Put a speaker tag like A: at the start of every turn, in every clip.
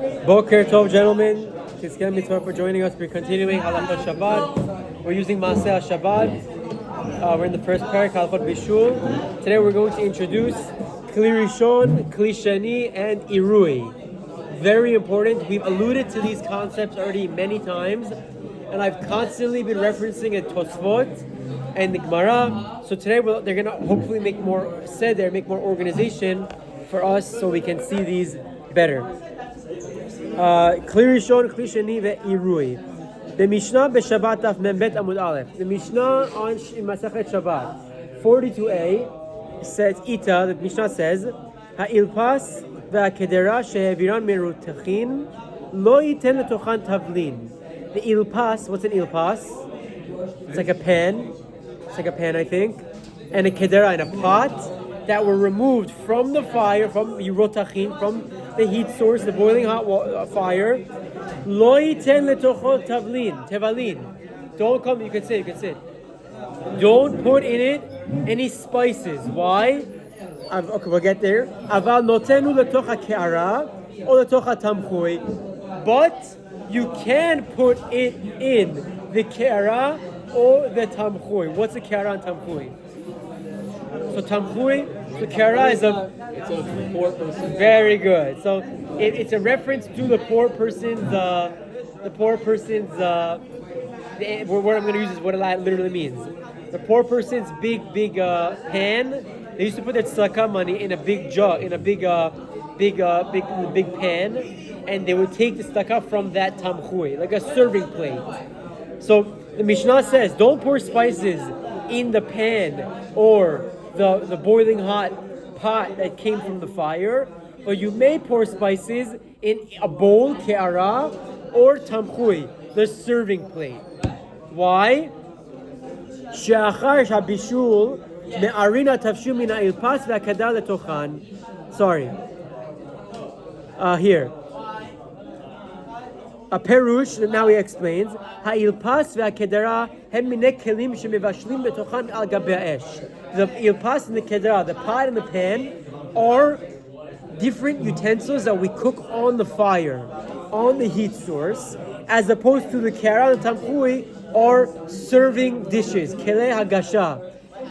A: Boker Tov, gentlemen. Thanks for joining us. We're continuing Melachot of Shabbat. We're using Melachot of Shabbat. We're in the first parak, Melachot Bishul. Today we're going to introduce Keli Rishon, Keli Sheni, and Iruy. Very important. We've alluded to these concepts already many times, and I've constantly been referencing it Tosfot and the Gemara. So today they're going to hopefully make more seder, make more organization for us so we can see these better. Keli Rishon, Keli Sheni, Iruy. The Mishnah b'Shabbat Daf Membet Amud Aleph. The Mishnah in Melechet Shabbat 42a says the Mishnah says Ha'ilpas ve'akedera she'eviran merutachin lo yiten letochan tavlin. The ilpas, what's an ilpas? It's like a pan. It's like a pan, I think, and a kedera, and a pot that were removed from the fire, from Yerotachin, from the heat source, the boiling hot fire. Lo yiten letochot tevalin. Don't come. You can sit. Don't put in it any spices. Why? Okay, we'll get there. Aval notenu letocha ke'ara or letocha tamchui. But you can put it in the ke'ara or the tamchui. What's the ke'ara and tamchui? So tamchui, the ke'ara is it's a poor person. Very good. So it's a reference to the poor person's. The word I'm going to use is what it literally means. The poor person's big pan. They used to put their tzedakah money in a big jug, in a big pan, and they would take the tzedakah from that tamchui, like a serving plate. So the Mishnah says, don't pour spices in the pan or the boiling hot pot that came from the fire, but you may pour spices in a bowl, ke'ara, or tamchui, the serving plate. Why? She'achar Bishul me'arina tafshu min ha'ilpas ve'akadar letochan. Sorry. Here. A perush, now he explains, ha'ilpas ve'akedera hem minei kelim shemevashlim betochan al gabei ha'esh. The ilpas and the kedera, the pot and the pan, are different utensils that we cook on the fire, on the heat source, as opposed to the kera and tamchui are serving dishes, kelei hagasha,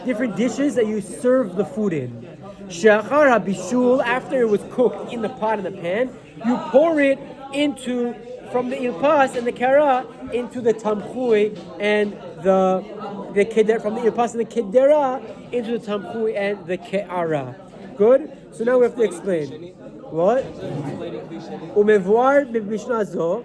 A: different dishes that you serve the food in. She'achar ha'bishul, after it was cooked in the pot and the pan, you pour it into from the ilpas and the kera into the tamchui and the keder, from the ilpas and the kedera into the tamchui and the ke'ara. Good? So now we have to explain. What? Umevuar b'mishnah zo,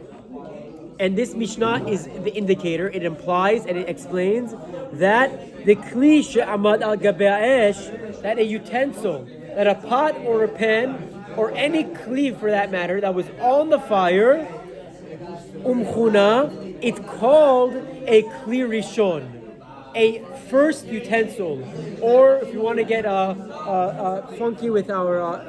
A: and this mishnah is the indicator. It implies and it explains that the kli she'amad al gabei ha'esh, that a utensil, that a pot or a pan or any kli for that matter that was on the fire, umchuna, it's called a Keli Rishon, a first utensil, or if you want to get funky with our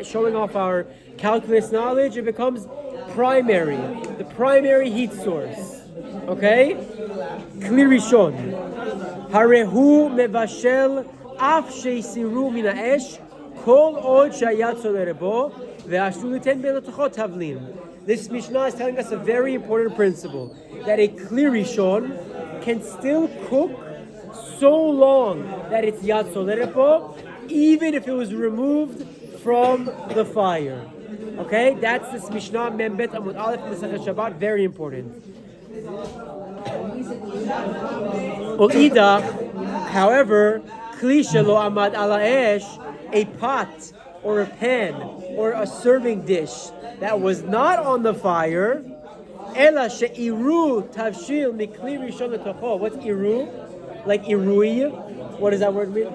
A: showing off our calculus knowledge, it becomes primary, the primary heat source. Okay, Keli Rishon, harehu mevashel af sheisiru min ha'esh kol od shayat solerebo ve'ashu liten belotochot tavlin. This Mishnah is telling us a very important principle, that a Keli Rishon can still cook so long that it's yad solerepo, even if it was removed from the fire. Okay, that's this Mishnah Membet Amud Aleph Melechet Shabbat, very important. However, Kli shelo amad ala esh, a pot or a pan or a serving dish that was not on the fire, ela she'iru tavshil mikli rishon letocho. What's iru? Like iruy. What does that word mean?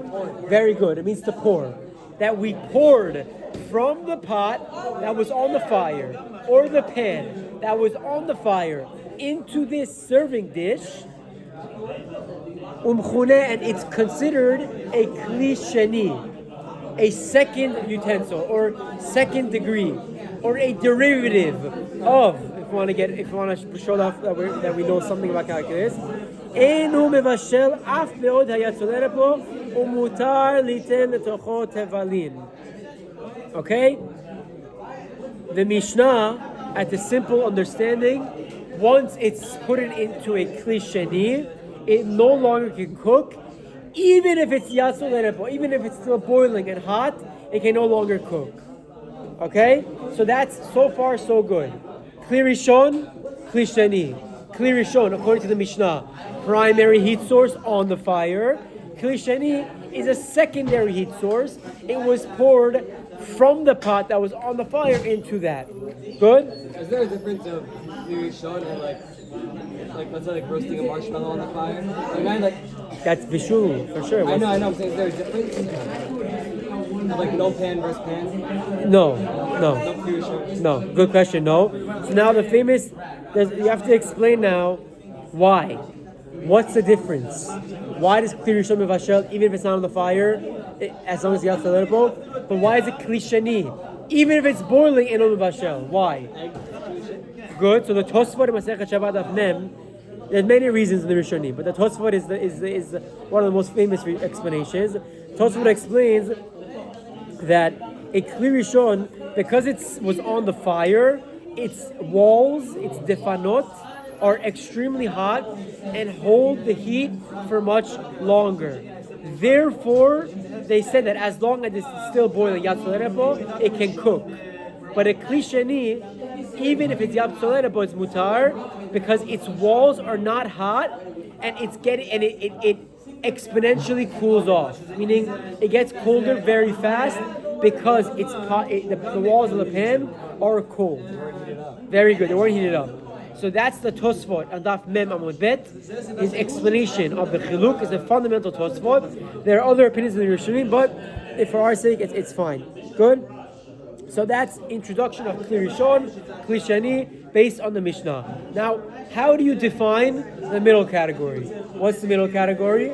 A: Very good. It means to pour. That we poured from the pot that was on the fire or the pan that was on the fire into this serving dish, and it's considered a Keli Sheni, a second utensil or second degree, or a derivative of, if you want to show off that we know something about calculus. Einu mevashel af meod hayatzolere po umutar liten letocho tevalin. Okay? The Mishnah, at the simple understanding, once it's put it into a Keli Sheni, it no longer can cook, even if it's yatzol lerepo, even if it's still boiling and hot, it can no longer cook. Okay? So that's so far so good. Keli Rishon, Keli Sheni. Keli Rishon, according to the Mishnah, primary heat source on the fire. Keli Sheni is a secondary heat source. It was poured from the pot that was on the fire into that. Good?
B: Is there a difference of Keli Rishon and let's say like roasting a marshmallow on the fire?
A: That's Bishul, for sure.
B: I know. I'm saying, is there a difference? Like no pan versus pan?
A: No.
B: Keli Rishon?
A: No. Good question, no. So now you have to explain now why. What's the difference? Why does Keli Rishon mevashel even if it's not on the fire, as long as you have to let it go? But why is it Keli Sheni even if it's boiling and on mevashel? Why? Good. So the Tosfot in Melechet Shabbat of Mem, there's many reasons in the Rishonim, but the Tosfot is one of the most famous explanations. Tosfot explains that a Keli Rishon, because it was on the fire, its walls, its defanot, are extremely hot and hold the heat for much longer. Therefore, they said that as long as it's still boiling yatzol lerepo, it can cook. But a Keli Sheni, even if it's yatzol lerepo, it's mutar because its walls are not hot and it exponentially cools off. Meaning it gets colder very fast because the walls of the pan are cold. Very good. They weren't heated up. So that's the Tosfot and Daf Mem Amud Bet. His explanation of the Chiluk is a fundamental Tosfot. There are other opinions in the Rishonim, but if for our sake, it's fine. Good? So that's introduction of Keli Rishon, Keli Sheni, based on the Mishnah. Now, how do you define the middle category? What's the middle category?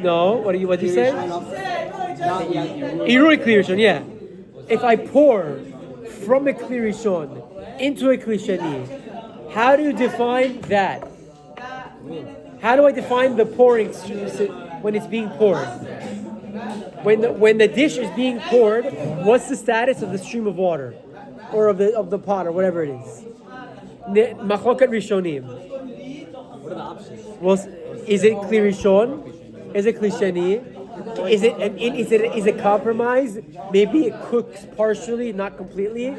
A: No, what do you say? Iruy Keli Rishon, yeah. If I pour from a Keli Rishon into a Keli Sheni, how do you define that? How do I define the pouring when it's being poured? When the dish is being poured, what's the status of the stream of water, or of the pot, or whatever it is? Machloket Rishonim.
B: What are the options?
A: Well, is it Keli Rishon? Is it Keli Sheni? Is it compromise? Maybe it cooks partially, not completely.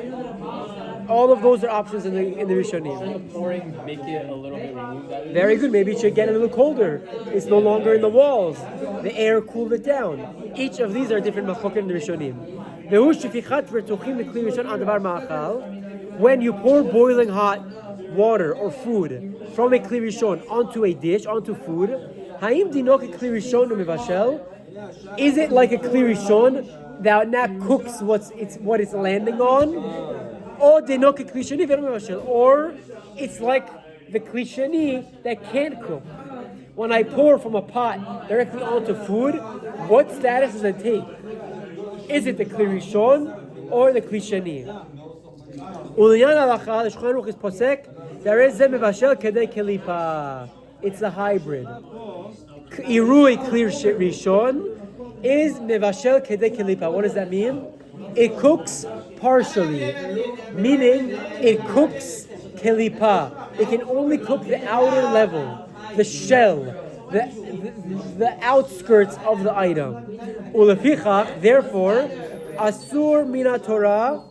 A: All of those are options in the Rishonim.
C: Should the pouring make it a little bit removed out of it?
A: Very good. Maybe it should get a little colder. It's no longer in the walls. The air cooled it down. Each of these are different machloket in the Rishonim. When you pour boiling hot water or food from a Keli Rishon onto a dish, onto food, is it like a Keli Rishon that now cooks what it's landing on? Or it's like the Keli Sheni that can't cook. When I pour from a pot directly onto food, what status does it take? Is it the Keli Rishon or the Keli Sheni? It's a hybrid. Iruy Keli Rishon is mevashel kedei kelipa. What does that mean? It cooks partially, meaning it cooks kelipa. It can only cook the outer level, the shell, the outskirts of the item. Ulefichach, therefore, asur mina Torah.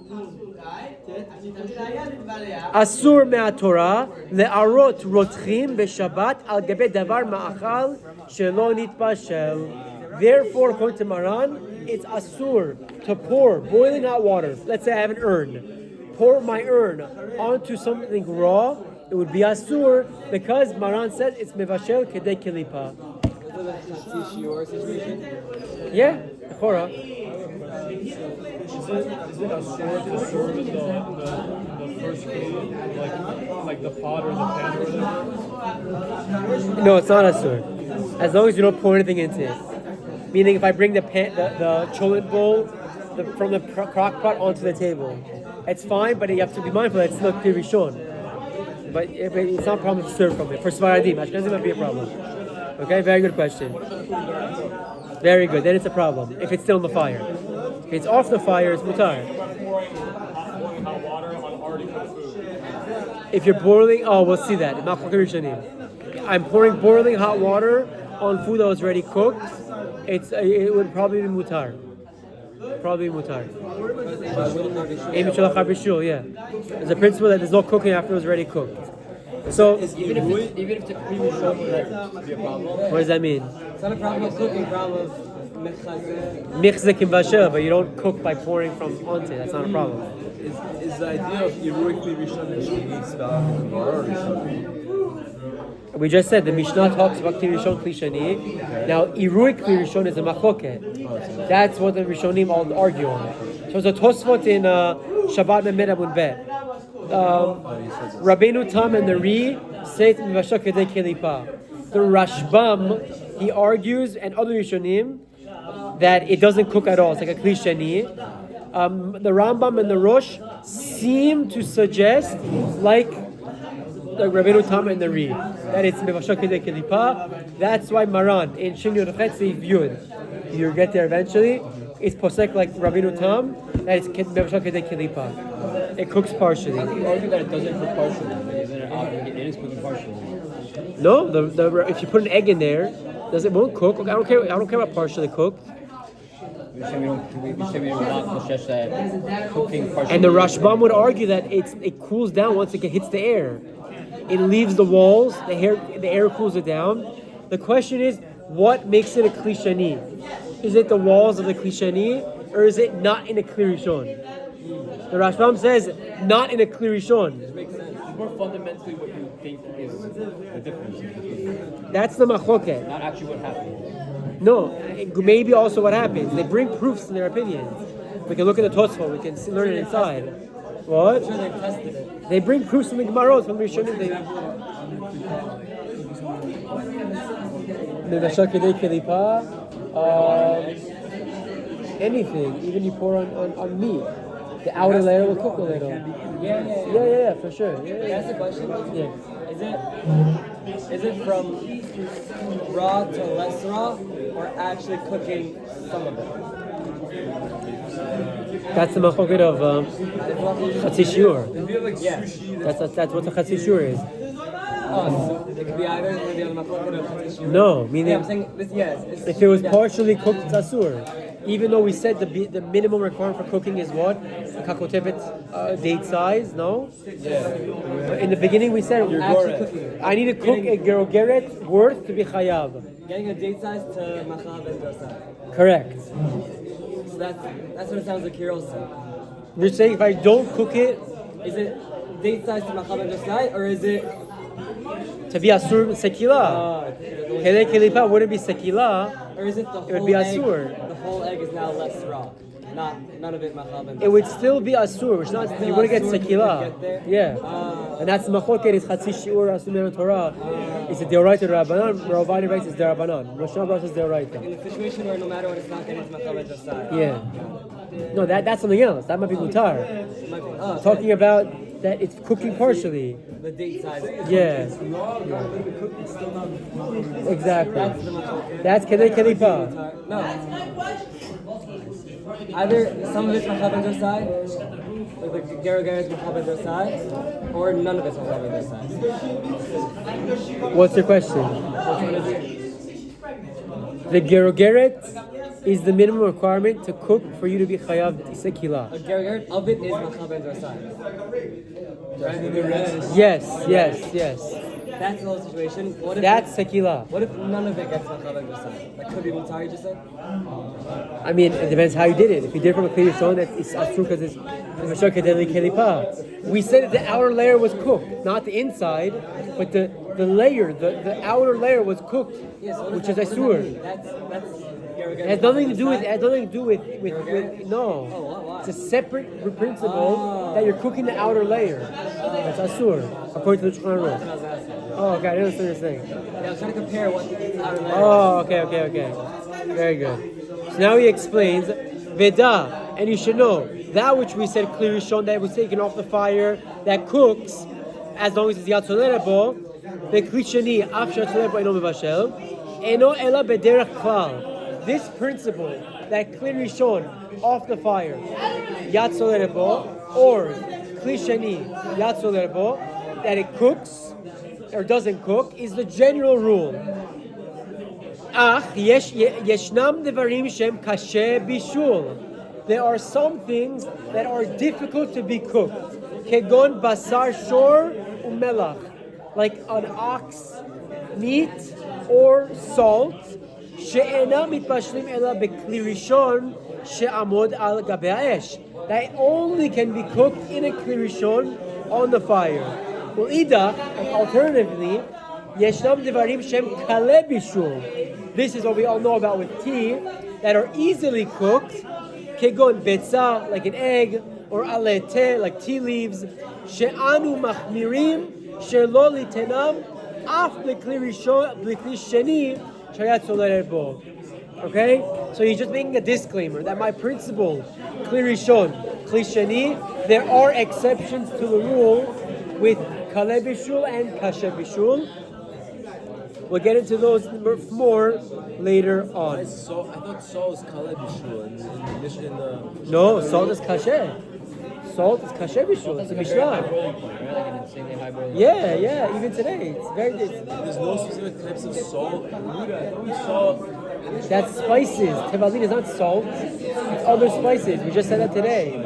A: Asur me'atorah le'arot rotchim b'Shabbat al gabe davar ma'achal shelo nitbashel. Therefore, according to Maran, it's asur to pour boiling hot water. Let's say I have an urn. Pour my urn onto something raw. It would be asur because Maran says it's mevashel kedei kelipa. Yeah, Torah.
C: Is it a sword to serve the first food, like the pot or the pan or whatever?
A: No, it's not asur. As long as you don't pour anything into it. Meaning, if I bring the cholent bowl from the crock pot onto the table, it's fine, but you have to be mindful that it's not Keli Rishon. But it's not a problem to serve from it. For Svaradim, Ashkenazim might be a problem. Okay, very good question. Very good. Then it's a problem if it's still on the fire. If it's off the fire, it's mutar.
C: Pouring hot water on already cooked food.
A: If you're boiling, we'll see that. Keli Sheni. I'm pouring boiling hot water on food that was already cooked. It would probably be mutar. Probably mutar. Bishul, yeah. There's a principle that there's no cooking after it was already cooked. So
B: Even if the Keli Rishon would be a problem.
A: what does that mean?
B: It's not a problem of cooking, problem of Melechet.
A: Michzek and bashel, but you don't cook by pouring from onto. That's not a problem.
D: Is the idea of Iruy, Keli Rishon, and Sheni spelled in the Gemara or Rishon?
A: We just said the Mishnah talks about Keli Rishon, Keli Sheni. Now Iruy Keli Rishon is a Melechet. That's what the Rishonim all argue on. So it's a Tosfot in Shabbat Memed Amud Bet. Rabbeinu Tam and the Ri say it's Mivashak Kedei Kelipa. The Rashbam, he argues, and other Rishonim, that it doesn't cook at all. It's like a Keli Sheni. The Rambam and the Rosh seem to suggest, like Rabbeinu Tam and the Ri, that it's Mivashak Kedei Kelipa. That's why Maran in Shin Yud Chet Seif Yud, you'll get there eventually. It's posek like Rabbeinu Tam that it's Mivashak Kedei Kelipa. It cooks partially.
B: You argue that it doesn't cook partially, but it is cooking partially.
A: No, if you put an egg in there, it won't cook. I don't care about partially cooked.
B: We say we don't want Moshe that cooking partially.
A: And the Rashbam would argue that it cools down once it hits the air. It leaves the walls. The air cools it down. The question is, what makes it a Keli Sheni? Is it the walls of the Keli Sheni, or is it not in a Keli Rishon? The Rashbam says not in a Keli Rishon.
B: It makes sense. It's more fundamentally what you think is the difference.
A: That's the Melechet.
B: Not actually what happened.
A: No, maybe also what happens. They bring proofs in their opinions. We can look at the Tosfot. We can learn it inside. What?
B: I'm sure they tested it.
A: They bring proofs from the Gemarot, from the Rishonim. Anything, even you pour on meat. The outer layer will cook a little. Yeah, for sure.
B: Can I ask a question?
A: Yeah.
B: Is it from raw to less raw, or actually cooking some of it?
A: That's the Melechet of Chatzi Shiur.
B: Yes.
A: That's what the Chatzi Shiur is.
B: Oh, so it could be either the Melechet of Chatzi.
A: No, meaning
B: Yeah, I'm saying this. Yes.
A: if it was partially cooked, it's asur. Even though we said the minimum requirement for cooking is what? A kakotevet date size, no?
B: Yeah.
A: But in the beginning we said actually cooking. I need to cook a gerogeret worth to be chayav.
B: Getting a date size to Machav and Dosai.
A: Correct.
B: So that's what it sounds like here also.
A: You're saying if I don't cook it
B: Is it date size to Machav and Dosai, or is it
A: to be asur sekila? Kedei kelipa wouldn't be sekila.
B: or is it the whole
A: It would be
B: egg?
A: asur.
B: The whole egg is now less raw. None of it Machav and
A: It would still be asur, which not you wouldn't get
B: asur,
A: sekila.
B: you get there?
A: Yeah. And that's Melechet is Chatzi Shiur asur min Torah. It's a deoraita Rabbanan. Rav Ovadia Yosef is Derabanan. Rosh Hashanah is deoraita.
B: in the situation where no matter what it's not getting to Machav and Dosai.
A: Yeah. No, that's something else. That might be mutar.
B: It might be,
A: Talking about that it's cooking partially.
B: the date size.
A: Yeah. Exactly. That's Kedei Kelipa.
B: No. Either some of it's Machav and Dosai, like the Gerogeret is Machav and Dosai, or none of it's Machav and Dosai.
A: What's your question?
B: Which one is it?
A: The gerogeret is the minimum requirement to cook for you to be chayav sekila.
B: A Gerogeret of it is Machav and Dosai. Right?
A: Yes.
B: That's the whole situation. What if
A: That's sekila.
B: What if none of it gets Machav and Dosai? That could be mutar, you just said?
A: I mean, it depends how you did it. If you did it from a Keli Rishon, that it's true because it's Mashak Kedei Kelipa. We said that the outer layer was cooked, not the inside, but the layer, the outer layer was cooked,
B: Yes,
A: which is asur.
B: That's Gerogeret.
A: It has nothing to do with no.
B: Why?
A: It's a separate principle that you're cooking the outer layer. That's asur, according to the Shulchan Aruch. Oh, okay, I didn't understand what you're saying.
B: Yeah, I was trying to compare what the outer layer
A: Oh, okay. Very good. So now he explains, Veda, and you should know, that which we said Keli Rishon, that was taken off the fire, that cooks, as long as it's Yatzolerebo, the Keli Sheni, Af Yatzolerebo Eno Mevashel, Eno Ela Bederech Klal. This principle that Keli Rishon off the fire, Yatzol Rebo, or Keli Sheni, Yatzol Rebo, that it cooks or doesn't cook, is the general rule. Yeshnam devarim shem kashe bishul. There are some things that are difficult to be cooked. Kegon basar shor umelach, like an ox meat or salt. She'ena mitbashlim ela bekli rishon she'amod al gabe ha'esh. That only can be cooked in a kli rishon on the fire. U'idach, and alternatively, yeshnam devarim shem kale bishul. This is what we all know about with tea, that are easily cooked. Kegon betza, like an egg, or alete, like tea leaves. She'anu machmirim she'lo litenam af b'kli rishon b'kli sheni shayatzol rebo. Okay, so he's just making a disclaimer that my principle, Keli Rishon, Keli Sheni, there are exceptions to the rule with Kale Bishul and Kashe Bishul. We'll get into those more later on.
D: So I thought salt was Keli Bishul in the Mishnah.
A: No, salt is Kashe. Salt is Kashe Bishul. It's a Mishnah. Yeah, even today.
D: There's no specific types of salt. We saw.
A: That's spices. Tevalin is not salt. It's other spices. We just said that today.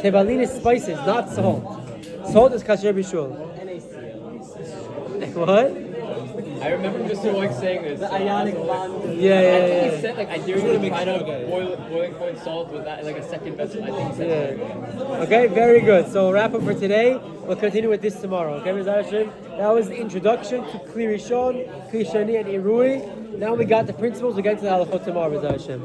A: Tevalin is spices, not salt. Salt is Kasher Bishul. What?
B: I remember Mr. White saying this. The ionic bond.
A: Yeah.
B: I think he said, like, I dare you to try to boiling point salt with that, like a second vessel. I think he said that.
A: Okay, very good. So wrap up for today. We'll continue with this tomorrow. Okay, Mr. Hashem? That was the introduction to Keli Rishon, Keli Sheni, and Iruy. Now we got the principles. We'll get to the halachot tomorrow, Mr. Hashem.